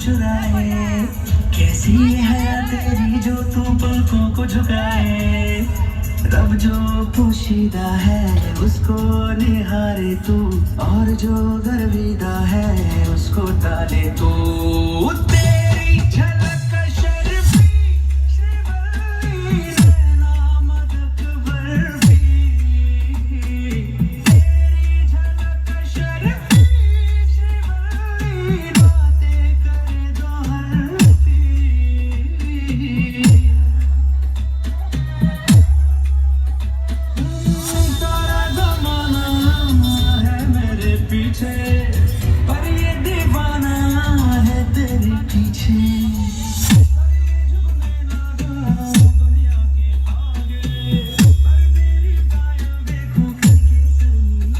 चुराए। कैसी है तेरी जो तू पलकों को झुकाए। रब जो पोशीदा है उसको निहारे तू, और जो गर्विदा है उसको टाले तू। तेरी झलक शर्फी श्रीवल्ली नैना मदक बर्फी। तेरी झलक शर्फी श्रीवल्ली बातें करे दो हरफी। सारा जमाना है मेरे पीछे।